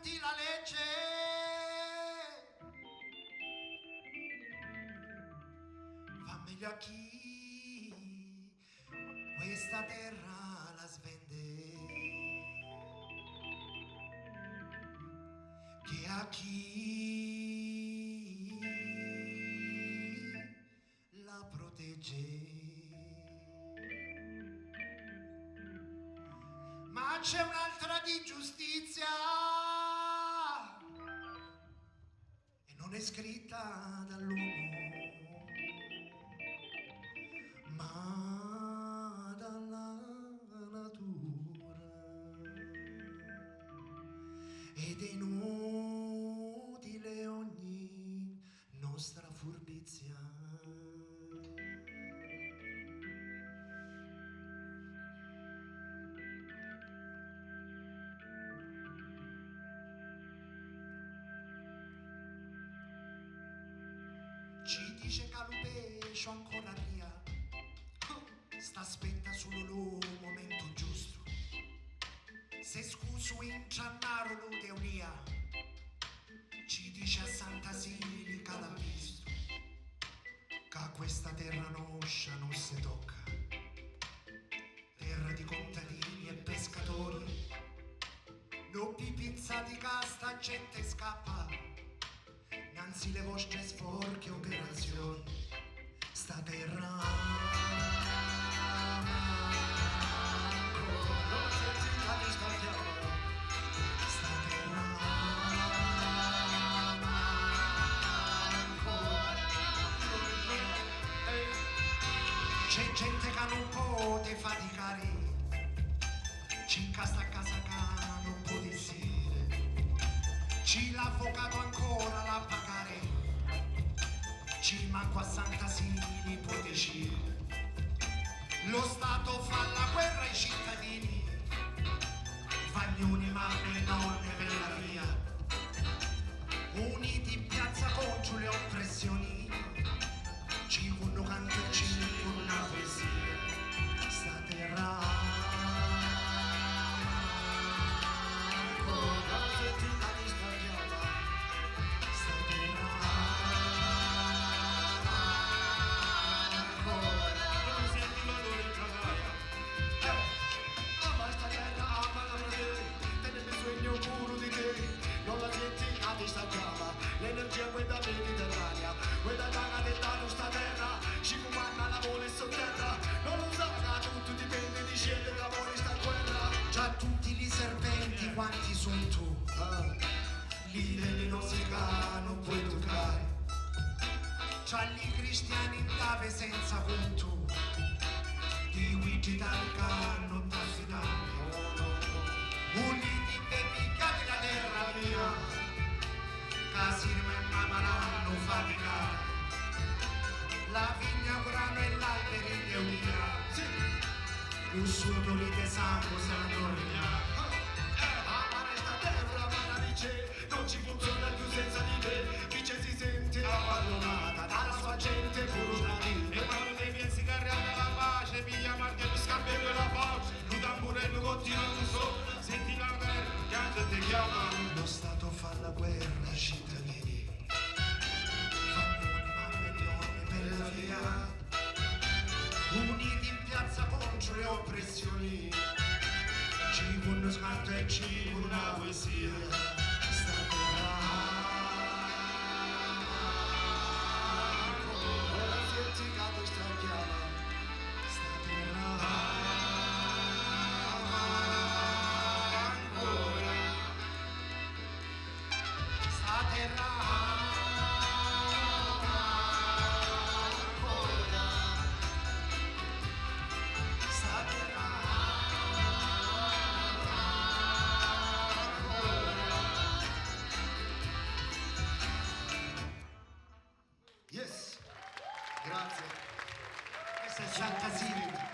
tutti la legge. Fammi gli occhi, questa terra la svende, che a chi la protegge. Ma c'è un'altra di giustizia e non è scritta dall'uomo, ma dalla natura, ed è inutile ogni nostra furbizia. Ci dice Calupescio ancora via, sta aspetta solo lo momento giusto. Se scuso in Giannaro lo teunia, ci dice a Santa Silica l'ha visto, che a questa terra nostra non si tocca, terra di contadini e pescatori, non pipizzati casta gente scappa. Nanzi le vostre sporche operazioni, sta terra non sentita di stagliare, sta terra c'è gente che non può te faticare, c'è in casa a casa che non può desire, ci l'avvocato ancora la pagare, ci manco a Santa Sili può decidere. Lo Stato fa la guerra ai cittadini, fagnoni, mamme e nonne per la via, uniti in piazza contro le oppressioni, ci vanno canto e ci con una poesia, sta terra l'energia quella mediterranea, quella daga della nostra terra, ci comanda la vole sotterra, non lo sa, tutto dipende di scegliere la vole sta guerra. Già tutti gli serpenti quanti sono tu, lì delle nosica non puoi toccare, già gli cristiani in cave senza conto, di Luigi Talca non t'affidare, uniti e piccati la terra mia, Casirma e mamma non faticare, la vigna grano e l'albero in teoria, sì. Un suo dolite sangue se la dormia. Amare sta terra ma la dice, non ci funziona più senza di te, chi ci si sente abbandonata dalla sua gente pure e quando dei miei si carriata la pace, via martello scambia quella pace, lui tamburello continua non so, senti la guerra, piange e ti chiama. Lo Stato fa la guerra, cittadini, fagnoni, mamme e nonne per la via, uniti in piazza contro le oppressioni, ci vuole uno sguardo e ci vuole una poesia, sta terra ora senti capo sta chiama, sta terra ancora, sta terra yes, grazie. Questa è Santa Sili.